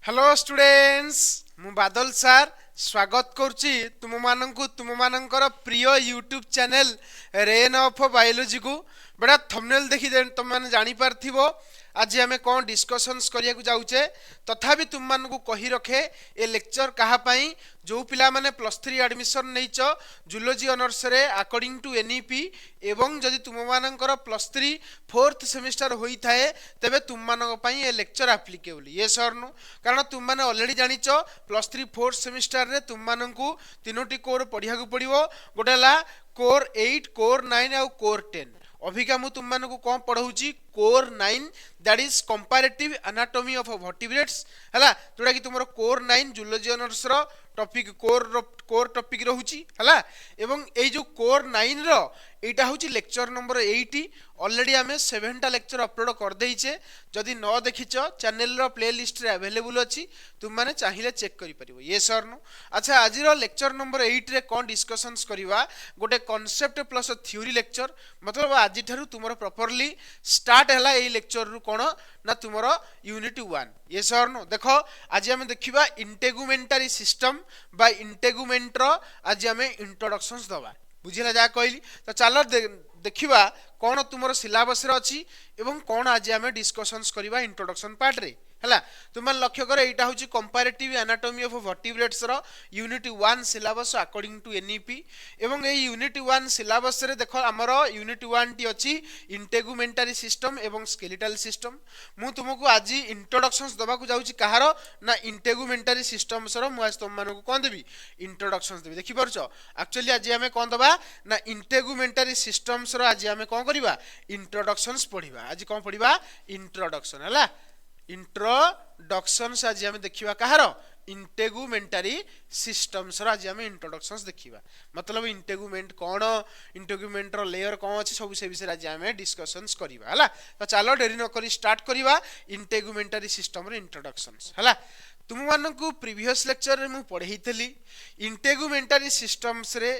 Hello students मु बादल sir स्वागत करुच्ची तुम मानंकु तुम मानंकर प्रिय YouTube channel rain of biology को बड़ा थंबनेल देखि तुम माने जानि पारथिबो आज आमे कोन डिस्कशंस करिया को जाउचे तथापि तुम मानकु कहि रखे ए लेक्चर कहा पई जो पिला माने +3 एडमिशन नैच जूलॉजी ऑनर्स रे अकॉर्डिंग टू एनईपी एवं जदि तुम मानकर +3 फोर्थ सेमिस्टर होई थाए तबे तुम मानक पई ए लेक्चर एप्लीकेबल ये सर नु कारण तुम माने ऑलरेडी जानिच +3 फोर्थ सेमिस्टर रे तुम मानकु तीनोटी कोर पढिया को पड़िबो गोटेला कोर 8 कोर 9 और कोर 10 अभिका मु तुम मानकु कोन पढौची core 9 that is comparative anatomy of vertebrates हला जोडा कि तुमरो कोर 9 जूलॉजी ऑनर्स रो टॉपिक कोर टॉपिक रहउची हला एवं ए जो कोर 9 रो एटा होची लेक्चर नंबर 80 ऑलरेडी हमें 7 टा लेक्चर अपलोड कर देइचे जदि न देखिच चैनल रो प्लेलिस्ट रे अवेलेबल अछि तुम माने चाहिले चेक करि परिबो ये सर नु अच्छा आज रो लेक्चर नंबर 8 रे कोन डिस्कशंस करिवा गोटे कांसेप्ट प्लस थ्योरी लेक्चर मतलब आज थारु तुमरो प्रॉपर्ली स्टार्ट हला ए लेक्चर रु कोन ना तुमरो यूनिट 1 ये सर नु देखो आज हमें देखिबा इंटेगुमेंटरी सिस्टम बाय इंटेगुमेंट रो आज हमें इंट्रोडक्शंस दबा बुझिला जा कहली तो चलो देखिबा कोन तुमरो सिलेबस रे अछि एवं कोन आज हमें डिस्कशंस करिबा इंट्रोडक्शन पार्ट रे हला तुम लक्ष्य कर एटा होची कंपैरेटिव एनाटॉमी ऑफ वर्टिब्रेट्स रो unit 1 syllabus according to NEP एवं ए यूनिट 1 सिलेबस रे देखो हमरो यूनिट 1 टी अछि इंटेगुमेंटरी सिस्टम एवं स्केलेटल सिस्टम मु तुमको आज इंट्रोडक्शंस दबा को जाउची कहारो ना इंटेगुमेंटरी सिस्टम्स रो मु आज तुम मानको कोन देबी इंट्रोडक्शंस देबी देखि परछो एक्चुअली आज हमें कोन दबा ना इंटेगुमेंटरी सिस्टम्स रो आज हमें कोन करिबा इंट्रोडक्शंस पढिबा आज कोन पढिबा इंट्रोडक्शन हला इंट्रोडक्शंस आज हमें देखिबा कहारो इंटेगुमेंटरी सिस्टम्स आज हमें इंट्रोडक्शंस देखिबा मतलब इंटेगुमेंट कोन इंटेगुमेंट रो लेयर कोन अछि सब से विषय आज हमें डिस्कशंस करिबा हला तो चलो देरी न करी स्टार्ट करिबा इंटेगुमेंटरी सिस्टम रो इंट्रोडक्शंस हला तुम मानकु प्रीवियस लेक्चर रे मु पढैतली इंटेगुमेंटरी सिस्टम्स रे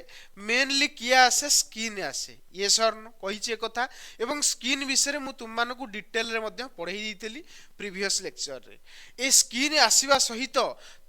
मेनली किया आसे स्किन आसे ये सर न कहिचे कथा एवं स्किन विषय मु तुम मानकु डिटेल रे मध्ये पढै दितली प्रीवियस लेक्चर रे ए स्किन आसीबा सहित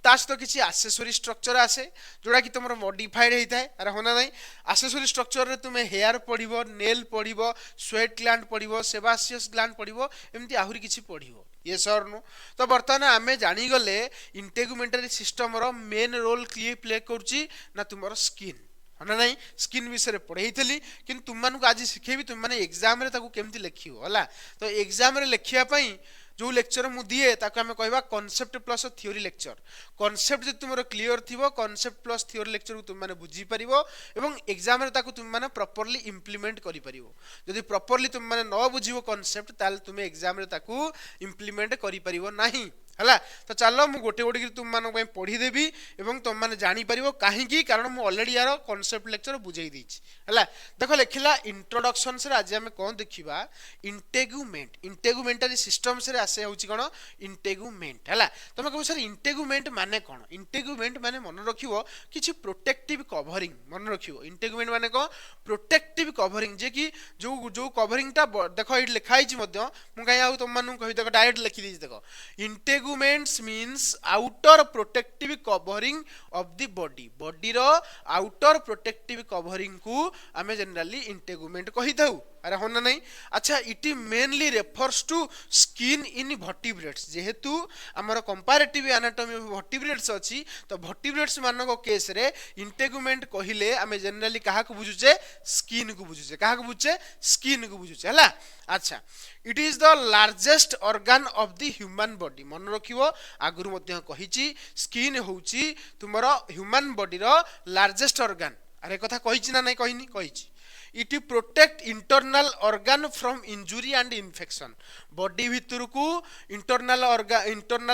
तास तो किसी एक्सेसरी स्ट्रक्चर आसे जोड़ा कि तुम मॉडिफाइड होता है अरे होना नहीं एक्सेसरी स्ट्रक्चर रे तुम्हें हेयर पढ़िबो नेल पढ़िबो स्वेट ग्लैंड पढ़िबो सेबासियस ग्लैंड पढ़िबो एमती आहुरी किछि पढ़िबो ये सर नु तो बर्तमान आमे जानी गले इंटेगुमेंटरी सिस्टम रो मेन रोल क्लियर प्ले करछि ना तुमरो स्किन हना नहीं स्किन विषय पढ़ेइथली किंतु तुम मानकु आज सिखेबी तुम माने एग्जाम रे ताकू केमती लिखियो हला तो एग्जाम रे लिखिया पई जो लेक्चर मु दिए ताको हमें कहबा concept plus theory lecture concept जे तुमरो क्लियर थिबो कांसेप्ट प्लस थ्योरी लेक्चर को तुम माने बुझी परिबो एवं एग्जाम रे ताको तुम माने प्रॉपर्ली इंप्लीमेंट करि परिबो जदि प्रॉपर्ली तुम माने न बुझिबो कांसेप्ट ताल तुम एग्जाम रे ताको इंप्लीमेंट करि परिबो नाही हला तो चलो मु गोटे गोटे तुम मान पढ़ी देवी एवं तुम मैंने जानी परिबो काहेकि कारण मु ऑलरेडी यार कांसेप्ट लेक्चर बुझाई देछि हला देखो लिखला इंट्रोडक्शन से आज हम कोन देखिबा इंटेगुमेंट इंटेगुमेंटरी सिस्टम्स रे आसे होछि कोन इंटेगुमेंट हला तुम कहबो सर इंटेगुमेंट माने कोन इंटेगुमेंट माने मन रखिबो किछि प्रोटेक्टिव कवरिंग मन रखिबो इंटेगुमेंट माने को प्रोटेक्टिव कवरिंग जे कि जो जो कवरिंग ता देखो इट लिखाई छि मध्य मु काई आउ तुम मानु कहि देखो डायरेक्ट लिखि दी देखो integuments means outer protective covering of the body body रो आउटर प्रोटेक्टिव कवरिंग को आमे जनरली इंटेगुमेंट कहि दउ अरे होना नहीं अच्छा it mainly refers to skin in vertebrates जेहेतु हमर कंपैरेटिव एनाटॉमी ऑफ वर्टिब्रेट्स अछि तो वर्टिब्रेट्स मानको केस रे इंटेगुमेंट कहिले आमे जनरली काहा को बुझुचे स्किन को बुझुचे काहा को बुझुचे स्किन को बुझुचे हला अच्छा it is the largest organ of the human body मन रखिबो आगुर मध्ये कहिची स्किन होउची तुमरो ह्यूमन बॉडी रो लार्जेस्ट ऑर्गन अरे कथा कहिची ना नहीं कहिनी कहिची it protect internal organ from injury and infection body भितर को इंटरनल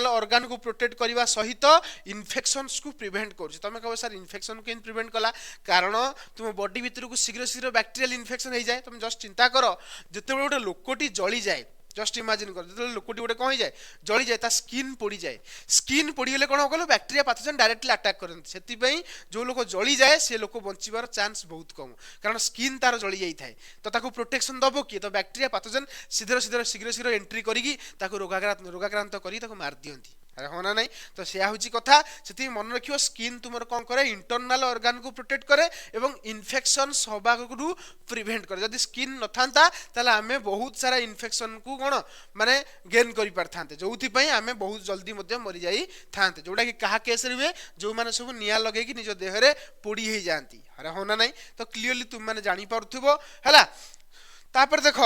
ऑर्गन को प्रोटेक्ट करने सहित इन्फेक्शंस को प्रिवेंट कर तुम कह सर इन्फेक्शन को प्रिवेंट कला कारण तुम बॉडी भितर को शीघ्र शीघ्र बैक्टेरियल इन्फेक्शन हो जाए तुम जस्ट चिंता कर जिते गोटे लोकटी जली जाए जस्ट इमेजिन कर जो लोकटी गोटे कौन जाए जली जाए ता स्किन पोड़ी जाए स्किन पोड़ीगले कौन कल बैक्टेरिया पैथोजन डायरेक्टली अटैक करते से जो लोक जली जाए से लोक बचार चांस बहुत कम कारण स्किन तार जली जाए तो ताको प्रोटेक्शन दब किए तो बैक्टेरिया पैथोजन शीघ्र शीघ्र शीघ्र शीघ्र एंट्री करी रोगाक्रांत कर मार दियंती अरे हाँ ना नहीं तो से हूँ कथा से मन रखियो स्किन तुम कौन करे इंटरनाल ऑर्गन को प्रोटेक्ट करे एवं इन्फेक्शन हवा प्रिवेंट करे जदि स्किन न था ताले आमे बहुत सारा इन्फेक्शन को कौन माने गेन कर पारे जो आमे बहुत जल्दी मरी जाई था जोटा कि कहा केस हुए जो मैंने सब निया लगे निज देहरे पोड़ी हो जाती अरे हाँ ना नहीं तो क्लीयरली तुम मैंने जापर है तापर देख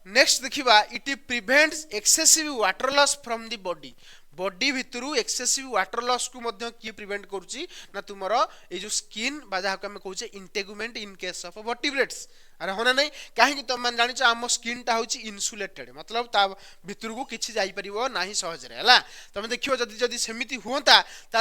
नेक्स्ट देखा it prevents excessive water loss from the body body भितर एक्सेसिव वाटर लॉस को मध्य किए प्रिवेंट करुच्ची ना तुम ये जो स्किन जहाँ को कहे integument in case of vertebrates अरे हाँ नहीं कहीं तुम मैंने जान आम स्किनटा हूँ इनसुलेटेड मतलब ता भितर को किसी जापर ना सहजरे है तुम देखो जदि सेमती हुआ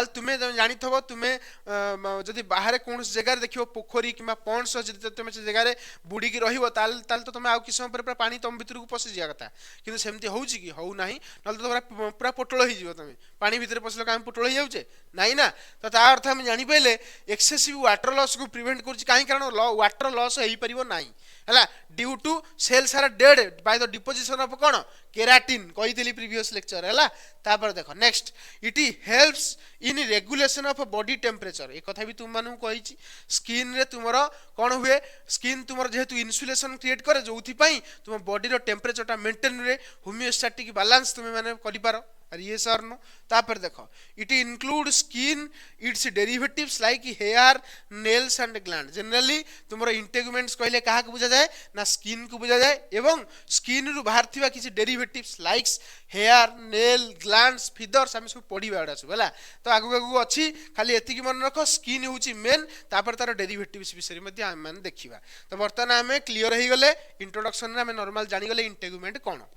तुम्हें जानी तुम्हें जदि बाहर कौन जगार देख पोखरी कि पंड्स तुम से जगार बुड़ी की तो तुम आउ कि समय पूरा पानी तुम भितर को पशि जावा कथा कि सेमती हो ना ना तो पूरा पोटल हो तुम पानी भितर पशिल कहीं पोटल हो जाऊे नाई ना तो ता अर्थ आम जापारे एक्सेसिव वाटर लॉस को प्रिवेंट करें कारण वाटर लॉस हो पार ना है due to cells are dead by the deposition of कौन केराटिन कही प्रीवियस लेक्चर है तापर देख next it helps in regulation of body temperature एक कथा भी तुम मानू कही स्किन रे तुम कौन हुए स्किन तुम जेहेतु इन्सुलेशन क्रिएट करे जो तुम बॉडी टेम्परेचर मेंटेन रे होमियोस्टैटिक बैलेंस तुम मैंने कर अरे ये सर नो तापर देखो it include skin its derivatives like hair nails and gland generally तुम इंटेगुमेंट्स कहले क्या बुझा जाए ना स्किन को बुझा जाए एवं स्किन रु बाहर थिबा किसी derivatives likes hair nail glands feathers आम सब पढ़ा एडा सब है तो आगु आगु अच्छी खाली एतिकी मन रख स्किन हूँ मेन तापर तार डेरिवेटिव्स विषय में आम मैंने देखा तो बर्तमान आम क्लीयर हो गले इंट्रोडक्शन में नॉर्मल जानीगले इंटेगुमेंट कौन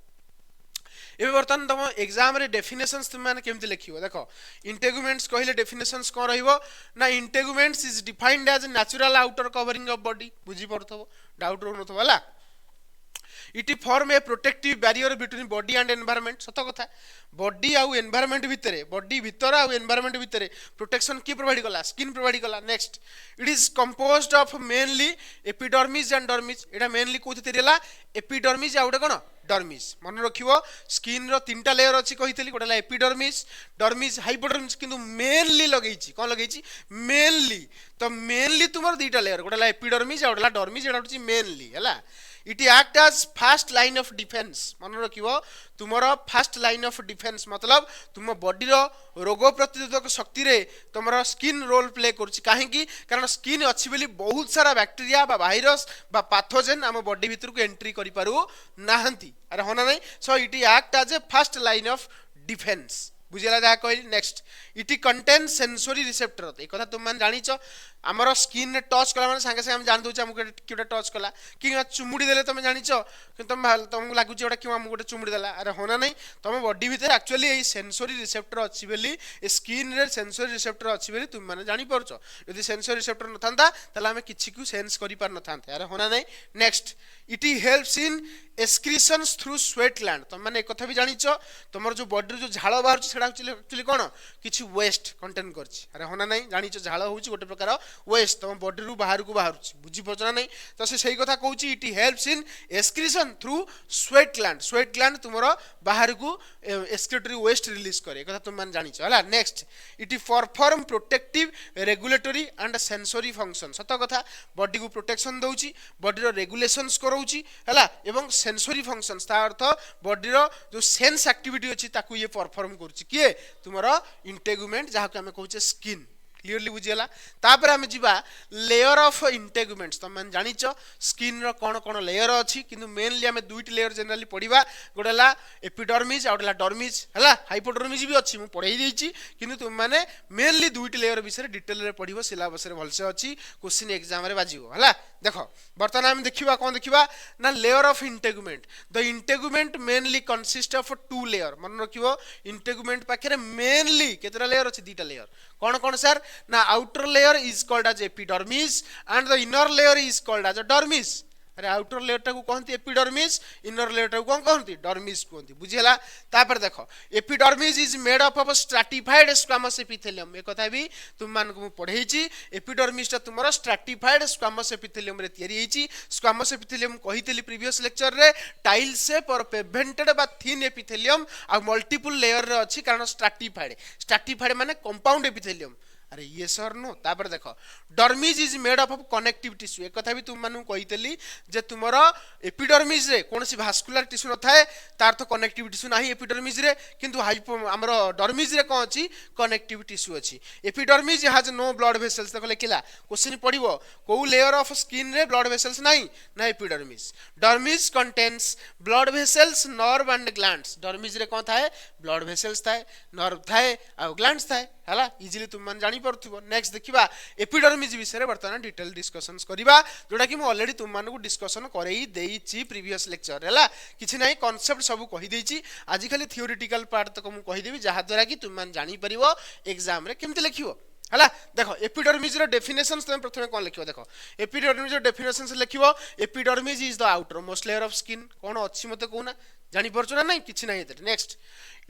ए बर्तमान तुम एग्जाम रे डेफिनेशंस तुम मैंने केमती लिखियो देखो इंटेगुमेंट्स कहले डेफिनेशंस कौन रहिबो ना integuments is defined as natural outer covering of body बुझी पड़थबो डाउट रहनथबो हला it form a protective barrier between body and environment सत कथा बॉडी आउ एनवायरनमेंट भितर बॉडी भितर आउ एनवायरनमेंट भितर प्रोटेक्शन की प्रोवाइड कला स्किन प्रोवाइड कला next it is composed of mainly epidermis and dermis Etah mainly कोथि तेरेला epidermis आ कौन डर्मिस मन रखियो स्किन रो तीनटा लेयर अच्छी कही गोटे एपिडर्मिस डर्मिस हाइपोडर्मिस किंतु मेनली लगे कौन लगे मेनली तो मेनली तुम दुईटा लेयर गोटे एपिडर्मिस आ डर्मिस एटा हूँ मेनली है it act as first line of defence मन रखियो तुमर फास्ट लाइन ऑफ डिफेन्स मतलब तुम बॉडी रोग प्रतिरोधक शक्ति रे तुमर स्किन रोल प्ले कहीं कारण स्किन अच्छी बोली बहुत सारा बैक्टेरिया बा भाइरस बा पाथोजेन आम बॉडी भीतर को एंट्री करि पारु नाहंती अरे होना नहीं so it act as a fast line of defence बुझेगा जहाँ कहली next it contain sensory receptor एक कथा तुम मैंने जानिच आमर स्किन टच कला सागे सागे जान दूचे आमको किए टच कला कि चुमुड़ी देले तुम जानिच कि तुमको लगुच गोटे क्यों आमको गोटे चुमुड़ी देला अरे होना नहीं तुम बॉडी भितर एक्चुअली ये सेंसोरी रिसेप्टर अच्छी बोली स्किन रे सेंसोरी रिसेप्टर अच्छी बोली तुम मैंने जापर यदि सेंसोरी रिसेप्टर न था आम किसी को सेंस कर पार न था अरे होना नहीं next it helps in excretions through sweat gland तुम मैंने एक कथा भी जानिच तुम जो बॉडी जो झाड़ बाहर एक्चुअली कौन किसी वेस्ट कंटेन कर अरे होना नहीं जानिच झाड़ हूँ गोटे प्रकार वेस्ट तुम बॉडी रू बाहर को बाहर बुझीपार ना नहीं तो से सही कथा कहूँ it helps in excretion through sweat gland तुम बाहर को एक्सक्रीटरी वेस्ट रिलीज करे कथा तुम मैंने जानिच है next it perform protective regulatory and sensory function सत कथा बॉडी को प्रोटेक्शन दौची बॉडी रेगुलेशंस कराउची है एवं सेंसोरी फंक्शंस ता अर्थ बॉडी जो सेंस एक्टिविटी अच्छी ताकू ये परफॉर्म करुच्ची किए तुम इंटेगुमेंट जहाँ को आम कहूँ स्किन क्लीयरली बुझीगला तापर आम जा लेयर ऑफ इंटेगुमेंट्स तुम मैंने जानिच स्किन रो कौन कौन लेयर अच्छी किंतु मेनली आम दुईटी लेयर जनरली पढ़ा गोटे एपिडर्मिस आ गोटे डर्मिस है हाइपोडर्मिस भी अच्छी मुझे पढ़ाई देती किंतु तुम मैंने मेनली दुईटी लेयर विषय डिटेल रे पढ़ो सिलेबस रे भलसे अच्छी क्वेश्चन एग्जाम रे बाजिबो है देख बर्तमान आम देखा कौन देखा ना layer of integument the integument mainly consist of two layer मन रखियो इंटेगुमेंट पाखे मेनली केतरा लेयर अच्छी दुईटा लेयर कौन कौन सर ना outer layer is called as epidermis and the inner layer is called as a dermis अरे आउटर लेयर टाकू कहती एपिडर्मिस, इनर लेयर टाकू कौन कहती डर्मिस कहती बुझीला। तापर देख epidermis is made up of stratified squamous epithelium, एक कथा भी तुम मानक मु पढ़ेइची एपिडर्मिस टा तुमरो स्ट्रैटिफाइड स्क्वामस एपिथेलियम रे तयारी हेची। स्क्वामस एपिथेलियम कहितली प्रीवियस लेक्चर रे टाइल शेप और पेवेंटेड बा थिन एपिथेलियम आ मल्टीपल लेयर रे अछि कारण स्ट्रैटिफाइड, स्ट्रैटिफाइड माने कंपाउंड एपिथेलियम। अरे ये सर नो तापर देख dermis is made up of connective tissue, एक कथा भी तुम मानू कहितली जे तुमरो एपिडर्मिस रे कोनसी भास्कुलर टिश्यू न थाए तार तो कनेक्टिव टिश्यू नाही एपिडर्मिस रे, किंतु हाइपो हमरो डर्मिस रे कोन अछि कनेक्टिव टिश्यू अछि। Epidermis has no blood vessels, देखो लिखिला क्वेश्चन पडिबो को लेयर ऑफ स्किन रे ब्लड वेसल्स नाही ना epidermis. Dermis contains blood vessels nerve and glands, dermis रे कोन थाए ब्लड वेसल्स थाए, नर्व थाए आ ग्लैंड्स थाए हला इजीली तुम मान जानी परथुबो। नेक्स्ट देखिबा एपिडर्मिस विषय रे वर्तमान डिटेल डिस्कशंस करिबा जोटा कि म ऑलरेडी तुम मानकु डिस्कशन करई देइची प्रीवियस लेक्चर हला, किछि नाही कांसेप्ट सब कहि देइची। आज खाली थियोरेटिकल पार्ट तक मु कहि देबी जहा द्वारा कि तुम मान जानी परिबो एग्जाम रे केमते लिखिबो हला। देखो एपिडर्मिस रो डेफिनेशंस तुम प्रथमे कोन लिखिबो, देखो एपिडर्मिस रो डेफिनेशंस लिखिबो epidermis is the outermost layer of skin, कोन अछि मते कोना जानि परछु ना नहीं किछि नाही एते। Next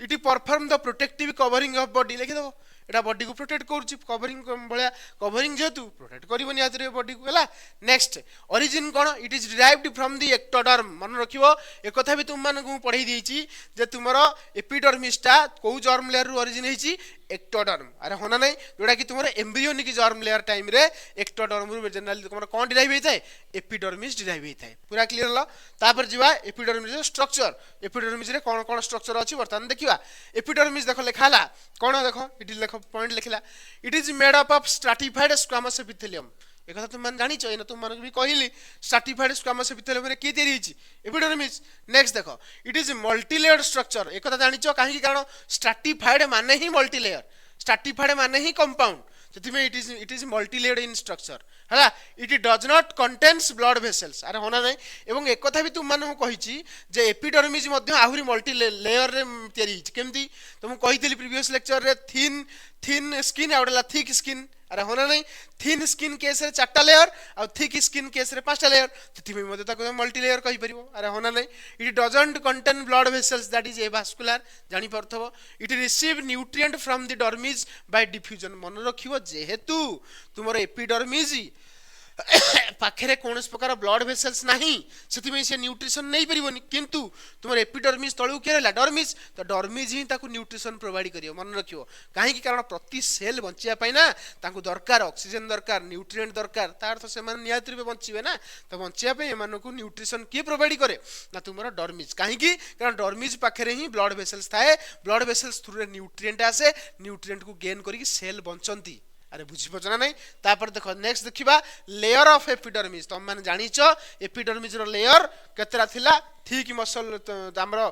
it perform the protective covering of body, लिखि दबो एटा बॉडी को प्रोटेक्ट करूची कवरिंग भलिया कवरिंग जेतु प्रोटेक्ट करबो निहात रे बॉडी को हला। Next origin cone it is derived from the ectoderm, मन रखिबो एक कथा भी तुम मान को पढाई देइची जे तुमरो एपिडर्मिस टा को जर्म लेयर रु ओरिजिन हेची एक्टोडर्म। अरे होना नहीं जोटा कि तुमरो एम्ब्रियोनिक जर्म लेयर टाइम रे एक्टोडर्म रु जनरली तुमरो कोन डिराइव हेताय एपिडर्मिस डिराइव हेताय, पूरा क्लियर ल। तापर जिवा एपिडर्मिस रो स्ट्रक्चर, एपिडर्मिस रे कोन कोन स्ट्रक्चर अछि वर्तमान देखिबा। एपिडर्मिस देखो लेखाला कोन देखो इट देखो पॉइंट लिखला it is made up of stratified squamous epithelium, एक कथा तुम मान जानि छ एना तुम मान भी कहली स्ट्रैटिफाइड स्क्वामस एपिथेलियम रे की तयारी हिची एपिडर्मिस। नेक्स्ट देखो it is multi layered structure, एक कथा जानि छ काहे कि कारण स्ट्रैटिफाइड माने ही मल्टी लेयर, स्ट्रैटिफाइड माने ही कंपाउंड, सेति it is multi layered in structure हला। It does not contains blood vessels, अरे होना नहीं एवं एक कथा भी तुम मानू कहिची जे एपिडर्मिस मध्ये आहुरी मल्टी लेयर रे तयारी हिची केमती तुम कहितली प्रीवियस लेक्चर रे थिन स्किन आउडला थिक स्किन, अरे होना नहीं थिन स्किन केस रे 4टा लेयर आ थिक स्किन केस रे 5टा लेयर, तिथि में मध्ये ताको मल्टी लेयर कहि परिबो। अरे होना नहीं it doesn't contain blood vessels that is avascular, जानि परथबो it receive nutrient from the dermis by diffusion, मन रखिबो जेहेतु तुमरो एपिडर्मिस पाखे कौन प्रकार ब्लड वेसल्स नहीं से से न्यूट्रिशन नहीं पारिबनी, किंतु तुम एपिडर्मिस तलू किए रहा डर्मिस, तो डर्मिस ही ताकू न्यूट्रिशन प्रोवाइड करियो, मन रखियो कहीं कारण प्रति सेल बंचिया ना ताकू दरकार ऑक्सीजन दरकार न्यूट्रिएंट दरकार, तार तो से निहात रूपे बंचे ना, तो बंचिया एमानकू न्यूट्रिशन किए प्रोवाइड करे ना तुम डर्मिस, कहीं कारण डर्मिस पाखे ही ब्लड वेसल्स थाए, ब्लड वेसल्स थ्रू न्यूट्रिएंट आसे, न्यूट्रिएंट को गेन करके सेल बंचती। अरे बुझीपच ना नहीं। तापर देखो नेक्स्ट देखिबा लेयर ऑफ एपिडर्मिस, तुम माने जानिच एपिडर्मिस रो लेयर केतरा थिला थिक मसल हमरो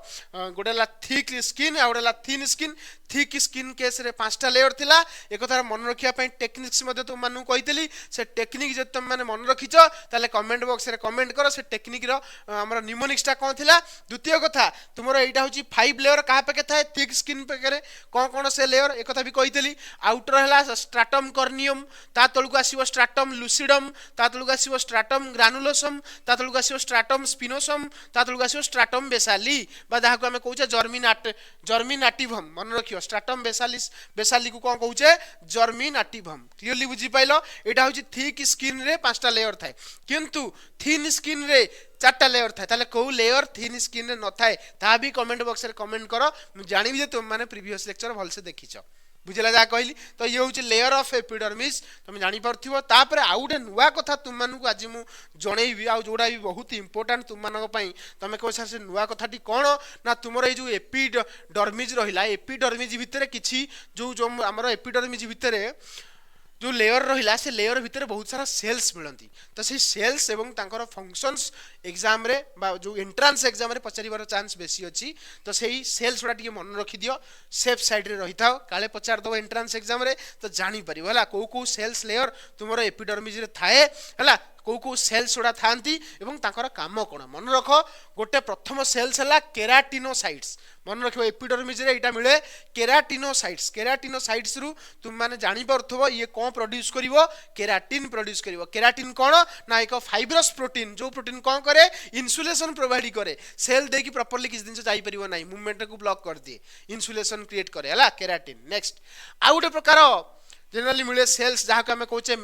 गोडेला थिक स्किन आ गोडेला thin skin, thick skin case रे 5टा लेयर थिला। एक थार मन रखिया पई टेक्निक्स मध्ये तुम मानु कहितली, से टेक्निक जे तुम माने मन रखिच ताले कमेंट बॉक्स रे कमेंट करो से टेक्निक रो हमरो निमोनिक्स टा कोन थिला। द्वितीय कथा तुमरो एटा होची 5 लेयर कहा पे थाए थिक स्किन पे करे कोन कोन से लेयर एक कथा भी कहितली। आउटर हला स्ट्रैटम कॉर्नियम, ता तळुक आसीबो स्ट्रैटम लुसिडम, ता तळुक आसीबो स्ट्रैटम ग्रानुलोसम, ता तळुक आसीबो स्ट्रैटम स्पिनोसम, ता तळुक आसीबो स्ट्रैटम बेसाली बा दाहको हमें कहूचे जर्मिनाटिवम, मन रखियो स्ट्रैटम बेसालिस बेसाली को कोन कहूचे जर्मिनाटिवम। क्लियरली बुझी पाइलो एटा होची थिक स्किन रे 5टा लेयर थाए, किंतु थिन स्किन रे 4टा लेयर थाए, ताले को लेयर थिन स्किन रे न थाए ता भी कमेंट बॉक्स रे कमेंट करो, मु जानिबि जे तुम माने प्रीवियस लेक्चर भल से देखिछो, बुझला जा कहली। तो ये हूँ लेयर ऑफ एपिडर्मिस तुम जानी पारथिबो। तापर आउ गोटे नुआ कथा तुम मानकु आज मु जणैबी आ जोड़ा भी बहुत इंपोर्टेंट तुम मानक पई, तमे कह सर से नुआ कथाटी कोन ना तुमर ए जो एपिडर्मिस रहिला, एपिडर्मिस भितरे किछि जो जो हमर एपिडर्मिस भितरे जो लेयर रहिला से लेयर भितर बहुत सारा सेल्स मिलती, तो से सेल्स एवं तांकर फंक्शंस एग्जाम रे बा जो एंट्रांस एग्जाम रे पचारिबार चांस बेसी अछि, तो सेही सेल्स गुडा टिके मन रखि दियो, सेफ साइड रे रहि थाओ, काले पचार दो एंट्रांस एग्जाम रे तो जानि परिबो हला को सेल्स लेयर तुमरो एपिडर्मिस रे थाए हला, को सेल्स गुड़ा थांती एवं तांकर काम कोन मन रख गोटे प्रथम सेल्स है केराटिनोसाइट्स मन रख एपिडर्मिस रे एटा मिले केराटिनोसाइट्स रु तुम माने जानि परथबो ये कोन प्रोड्यूस करिवो केराटिन प्रोड्यूस करिवो केराटिन कोन ना एक फाइब्रस प्रोटीन जो प्रोटीन कोन करे इन्सुलेशन प्रोवाइड करे सेल दे की प्रॉपर्ली किस दिन से जाई परिवो नाही मूवमेंट को ब्लॉक कर दिए इन्सुलेशन क्रिएट करे हला केराटिन नेक्स्ट आ गोटे प्रकार जनरली मिले सेल्स जहाँ को आम कहे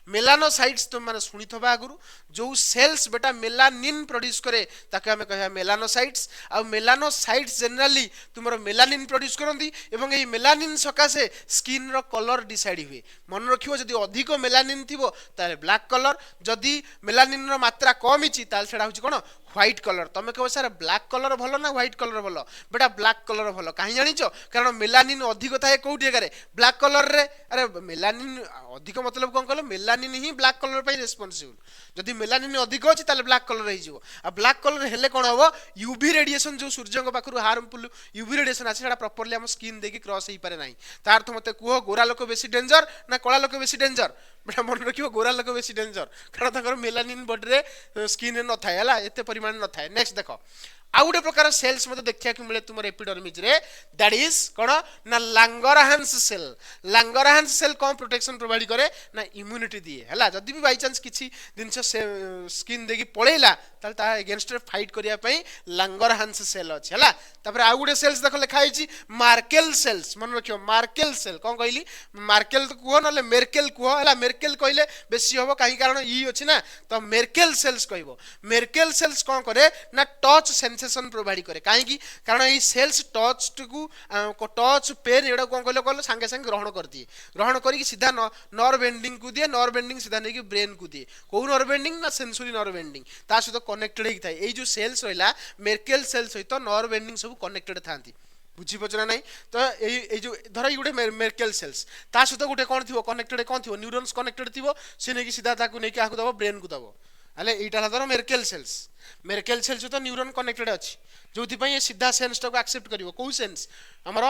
मेलानोसाइट्स तुम मैंने शुणी थबा आगु जो सेल्स बेटा मेलानिन प्रोड्यूस करे ताके आम कह मेलानोसाइट्स आ मेलानोसाइट्स जनरली तुम मेलानिन प्रोड्यूस करती एवं ये मेलानिन सकाशे स्किन रो कलर डिसाइड हुए मन रखियो जदि अधिक मेलानिन थिबो ताले ब्लैक कलर जदि मेलानिन रो मात्रा कम हिची ताले सेडा होची कोन व्हाइट कलर तुम कह सर ब्लैक कलर भल ना व्हाइट कलर भल बेटा ब्लैक कलर भल कहीं जानिच कारण मेलानिन अधिक थाए कौटी जगह ब्लैक कलर रे अरे मेलानिन अधिक मतलब कौन कह मेलानिन ही ब्लैक कलर पे रेस्पोंसिबल जदि मेलानिन अधिक अच्छी ताले ब्लैक कलर हो ब्लैक कलर हेले कौन हम यूवी रेडिएशन जो सूर्य पाखु हार्मफुल यूवी रेडिएशन आसे सेटा प्रॉपर्ली हम स्किन देकी क्रॉस हो पारे ना तार तो मत कह गोरा लोक बेसी डेंजर ना कला लोक बेसी डेंजर बेटा मन रखियो गोरा लोक बेसी डेंजर कारण ताकर मेलानिन बॉडी रे स्किन न थाए हला एते परिमाण न थाए नेक्स्ट देखो आ गोटे प्रकार सेल्स मते देखिया कि मिले तुमर एपिडर्मिस रे दैट इज कोन ना लांगरहांस सेल कोन प्रोटेक्शन प्रोवाइड करे ना इम्यूनिटी दिए हला जदी भी बाय चांस किछि दिनस स्किन देकी पळेला ताल ता अगेंस्ट रे फाइट करिया पई लांगरहांस सेल अछि हला तापर आ गोटे सेल्स देखो लिखा हिची मार्केल सेल्स मन रखियो मार्केल सेल कोन कहली मार्केल तो कुहो नले मेर्केल कुहो हला मेर्केल कहले बेसी होबो काहे कारण ई अछि ना तो मेर्केल सेल्स कहबो मेर्केल सेल्स कोन करे ना टच सेंसेशन प्रोवाइड करे कहीं कारण ये सेल्स टच को टच पेन एड़ा कौन कहले संगे संगे ग्रहण कर दिए ग्रहण करके सीधा नर्व एंडिंग को दिए नर्व एंडिंग सीधा नहीं ब्रेन को दिए कौ नर्व एंडिंग ना सेंसरी नर्व एंडिंग ता सहित कनेक्टेड होता है जो सेल्स रहा मेर्केल सेल सहित नर्व एंडिंग सब कनेक्टेड था बुझीपार ना नहीं तो ये जो धर गोटे मेर्केल सेल्स ता सहित गोटे कौन थी कनेक्टेड कौन थी न्यूरॉन्स कनेक्टेड थी सी नहीं सीधा नहीं क्या दब ब्रेन को दब हेले यहाँ धर मेर्केल सेल्स तो न्यूरॉन कनेक्टेड अच्छी जो ये सीधा सेन्स टाक एक्सेप्ट करिवो को सेन्स हमर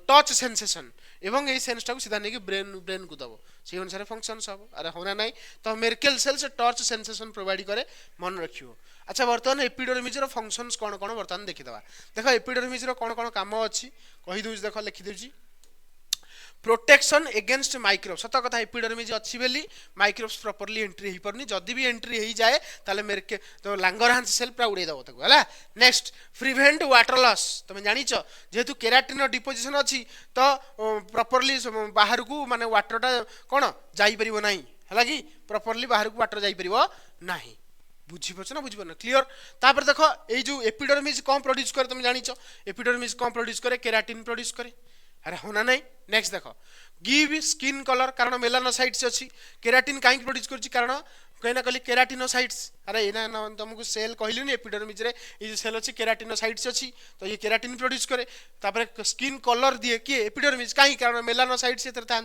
टच सेंसेशन एवं ये सेन्स टाक सीधा नहीं ब्रेन को दब से अनुसार फंक्शन सब अरे होना नहीं तो मेर्केल सेल्स टच सेंसेशन प्रोवाइड करे मन रखियो अच्छा बर्तमान एपिडर्मिस रो फंक्शंस कौन कौन बर्तमान देखिदवा देख एपिडर्मिस रो कौन कौन काम अच्छी कहि दूज देख लिखि देउची प्रोटेक्शन एगेंस्ट माइक्रोब्स सत कथा एपिडर्मिस अच्छी बेली माइक्रोब्स प्रॉपर्ली एंट्री हो पारनी जदि भी एंट्री हो जाए ताले मेरे तो लांगरहांस सेल पूरा उड़े दब ताको हला नेक्स्ट प्रिवेंट वाटर लॉस तुम जानिच जेहेतु केराटिन डिपोजिशन अच्छी तो प्रॉपर्ली बाहर को माने वाटरटा कौन जाई परिबो नाही हला कि प्रॉपर्ली बाहर को वाटर जाई परिबो नाही बुझीपार ना बुझीपार क्लियर तापर देख ये जो एपिडर्मिस कौन प्रोड्यूस करे तुम जानिच एपिडर्मिस कौन प्रोड्यूस करे केराटिन प्रोड्यूस करे अरे होना नहीं नेक्स्ट देख गिव स्किन कलर कारण मेलानोसाइट्स अच्छी केराटिन कहीं प्रोड्यूस कर कारण कहीं कहली केराटिनोसाइट्स अरे ये ना तुमको सेल कहली एपिडर्मिस रे ये जो सेल अच्छी केराटिनोसाइट्स अच्छी तो ये केराटिन प्रोड्यूस करे तापर स्किन कलर दिए किए एपिडर्मिस कहीं कारण मेलानोसाइट्स था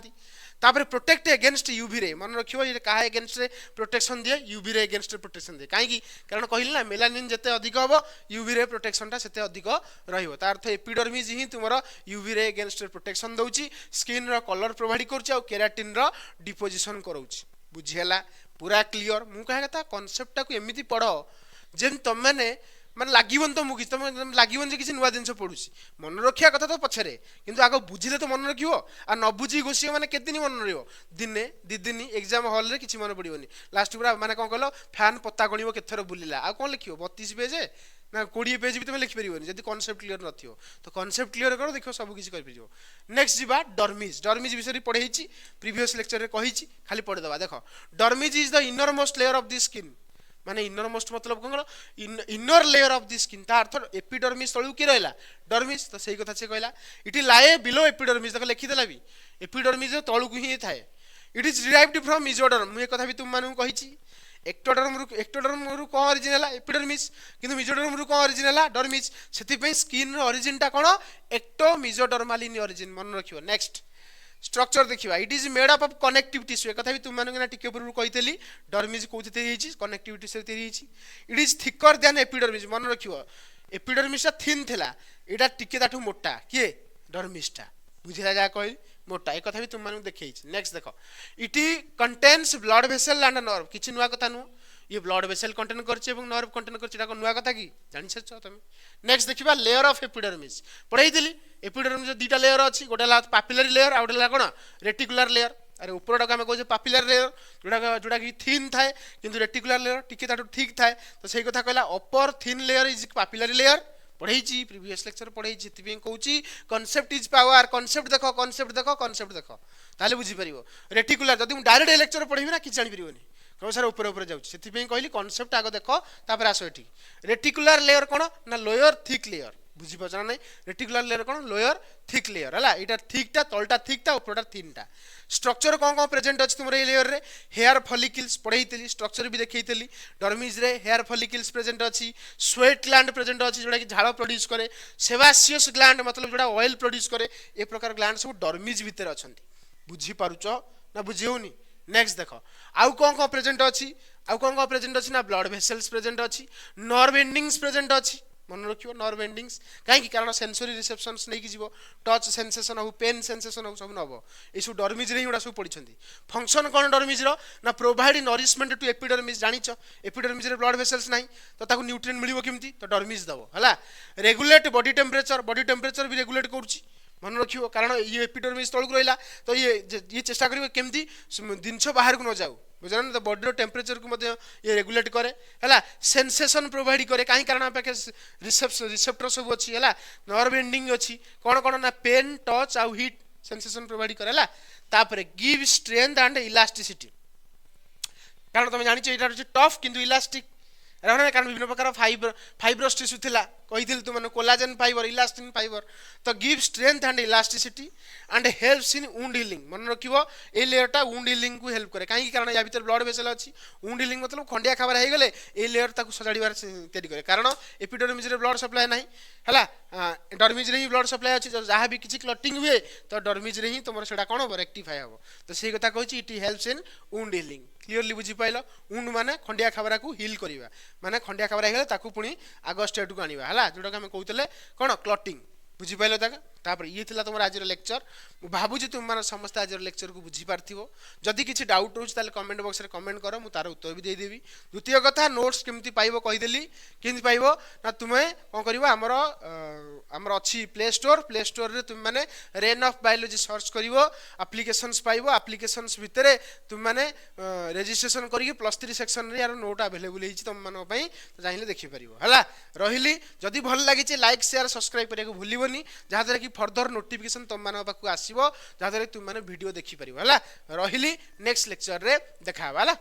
तापर प्रोटेक्ट अगेंस्ट यूवी रे मन रखियो ये कहा अगेंस्ट रे प्रोटेक्शन दिए यूवी रे अगेंस्ट प्रोटेक्शन दिए कहीं कारण कहली ना मेलानिन जिते अधिक हम यूवी रे प्रोटेक्शन से अधिक रहिबो तार अर्थ एपिडर्मिस ही तुमर यूवी रे अगेंस्ट प्रोटेक्शन दउची स्किन रो कलर प्रोवाइड करछि और केराटिन रो डिपोजिशन करउछि बुझियला पूरा क्लियर मु कहे कथा कांसेप्ट टाको एमिति पढ़ो जेन तुम मैंने माने लागिबन तो मुगी तुम लागिबन जे किसी नुआ जिनस पढुसी मन रखिया कथा तो पछरे किंतु आगो बुझिले तो मन रखियो आ न बुझी गोसियो माने केते दिन मन रहियो दिने दि दिन एग्जाम हॉल रे किछि मन पडिबोनी लास्ट पूरा माने कोन कहलो फैन पत्ता गणिबो केथरो बुलिला आ कोन लिखियो 32 पेज ना 20 पेज भी तुम लिखि परिबोनी जदी कांसेप्ट क्लियर नथियो तो कांसेप्ट क्लियर करो देखो सब किछि कर परिबो नेक्स्ट जीवा डर्मिस विषय रे पढेइछि प्रीवियस लेक्चर रे कहिछि खाली पढे दबा देखो dermis is the inner most layer of the skin माने इनर मोस्ट मतलब कौन inner layer of the skin ता अर्थ एपिडर्मिस तळु की रहला डर्मिस तो सही कथा से कहला इट लाए बिलो एपिडर्मिस देखो लिखि देला भी एपिडर्मिस तळु को ही थाए it is derived from mesoderm मु ए कथा भी तुम मानु कहिछि एक्टोडर्म रु कौन ओरिजिन है एपिडर्मिस किंतु मेसोडर्म रु कौन ओरिजिन है डर्मिस सेति स्किन ओरिजिन टा कौन एक्टो मेसोडर्माल इन ओरिजिन मन रखियो नेक्स्ट स्ट्रक्चर देखिबा it is made up of connective tissue कथा भी तुम मानु ना टिके पूर्व कहितली डर्मिस कोथि तैयारी हिची कनेक्टिव टिश्यू तैयारी हिची it is thicker than epidermis मन रखियो एपिडर्मिस थिन थिला एटा टिके ताठू मोटा किए डर्मिस टा बुझिला जा कहि मोटा ए कथा भी तुम मानू देखै छी नेक्स्ट देखो it contains blood vessel and nerve किछि नुवा कथा नु ये ब्लड वेसल कंटेन करछि एवं नर्व कंटेन करछि एटा को नुवा कथा की जानि छछ तुम नेक्स्ट देखिबा लेयर ऑफ एपिडर्मिस पढाई दिली एपिडर्मिस दुईटा लेयर अछि गोटा ला पापिलरी लेयर आ गोटा ला कोन रेटिकुलर लेयर अरे ऊपर हम कहे पापिलर लेयर जोड़ा जोड़ा कि थिन थाए किंतु रेटिकुलर लेयर टिके ताठू ठीक थाए तो सही कथा कहला अपर थिन लेयर इज पापिलरी लेयर पढ़ाई प्रीवियस लेक्चर पढ़ाई कहूँ कॉन्सेप्ट इज पावर कॉन्सेप्ट देख ताले बुझी परिबो रेटिकुलर जदि मु डायरेक्ट लेक्चर पढ़ेबी ना कि जानि परिबोनी कहो सर ऊपर ऊपर जाउछि सेति कहली कॉन्सेप्ट आगो देखो तापर आसो एठी रेटिकुलर लेयर कोन ना लोअर थिक लेयर बुझी पछना नै रेटिकुलर लेयर कोन लोअर थिक लेयर हला एटा थिकटा तलटा थिकटा ऊपरटा थिनटा स्ट्रक्चर कौन प्रेजेंट अच्छी तुम लेयर रे हेयर फॉलिकल्स पढ़ाई स्ट्रक्चर भी देखी डर्मिज रे हेयर फॉलिकल्स प्रेजेंट अच्छी स्वेट ग्लैंड प्रेजेंट अच्छी जोड़ा कि झाड़ प्रोड्यूस करे सेबासियस ग्लैंड मतलब जोड़ा ऑयल प्रोड्यूस करे ए प्रकार ग्लैंड सब डर्मिज भितर अच्छा बुझी पारुच ना बुझी होनी नेक्स्ट देख आउ कौन प्रेजेंट अच्छी आउ कौन प्रेजेंट अच्छी ना ब्लड भेसल्स प्रेजेंट अच्छी नर्व एंडिंग्स प्रेजेंट अच्छी मन रखियो नर्व एंडिंग्स कहीं कारण सेंसरी रिसेप्शंस नहीं जीव टच सेंसेशन हो पेन सेंसेशन हो सब नब ये सब डर्मिज रे सब पढ़ी फंक्शन कौन डर्मिज ना प्रोवाइड नरिशमेंट टू एपिडर्मिस जानिच एपिडर्मिस रे ब्लड भेसल्स नहीं तो ताकू न्यूट्रिएंट मिलिबो केमती तो डर्मिज दबो हला रेगुलेट बॉडी टेम्परेचर भी रेगुलेट करूची मन रखियो कारण ये एपिडर्मिस तळक रहिला तो ये चेष्टा करियो केमती जिनछ बाहर को न जाऊ बुझल तो बॉडी टेम्परेचर को मध्य ये रेगुलेट करे हला सेंसेशन प्रोवाइड करे काई कारण पाके रिसेप्टर सब अछि हला नर्व एंडिंग अछि कोन कोन ना पेन टच आउ हीट सेंसेशन प्रोवाइड करे हला तापरे गिव स्ट्रेंथ एंड इलास्टिसिटी कारण तुम जानि छ एटा टफ किंतु इलास्टिक कारण विभिन्न प्रकार फाइब्रस टिश्यू थिला कही तुम कोलाजेन फाइबर इलास्टिन फाइबर तो give strength and elasticity and helps in wound healing मन रखिबो ए लेयरटा वुंड हीलिंग को हेल्प करे काई कारण या भीतर ब्लड वेसल अछि वुंड हीलिंग मतलब खंडिया खबर हे गले ए लेयर ताकू सजाड़ीबार तैयारी करे कारण एपिडर्मिस रे ब्लड सप्लाई नाही हला डर्मिज रे ही ब्लड सप्लाई अछि जहाँ भी किछि क्लटिंग हुए तो डर्मिज रे ही तुमर सेडा कोन रेक्टिफाई हबो तो सेही कथा कहछि it helps in wound healing clearly बुझी पाइलो वुंड माने खंडिया खबरा को हील करिवा माने खंडिया खबरा हे गले ताकू पुनी आगो स्टेट को आनिबा हला जोडा हम कहउतले कोन क्लटिंग बुझी पाइलो तापर ये थिला तुम आज लेक्चर मु भाबुची तुम माने समस्त आज लेक्चर को बुझी पारथिबो जदि किछि डाउट होछ ताले कमेंट बॉक्स रे कमेंट करो मु तार उत्तर भी दे देबी द्वितीय कथा नोट्स केमती पाइबो कहि देली केमती पाइबो ना तुमे कोन करिवो हमर अछि प्ले स्टोर रे तुम माने रेन ऑफ बायोलॉजी सर्च करिवो एप्लीकेशंस पाइबो एप्लीकेशंस भितरे तुम माने रजिस्ट्रेशन करिके +3 सेक्शन रे यार नोट अवेलेबल हिची तुम मानो पई तो जाहिले देखि परिबो हला रहिली जदि भल लागि छै लाइक शेयर सब्सक्राइब करे को भूलिबोनी जहा द्वारा कि फर्दर नोटिफिकेशन तुम मान पाखु आसीबो जहा द्वारा तुम माने वीडियो देखि परिबो हला रहिली नेक्स्ट लेक्चर रे देखा हला।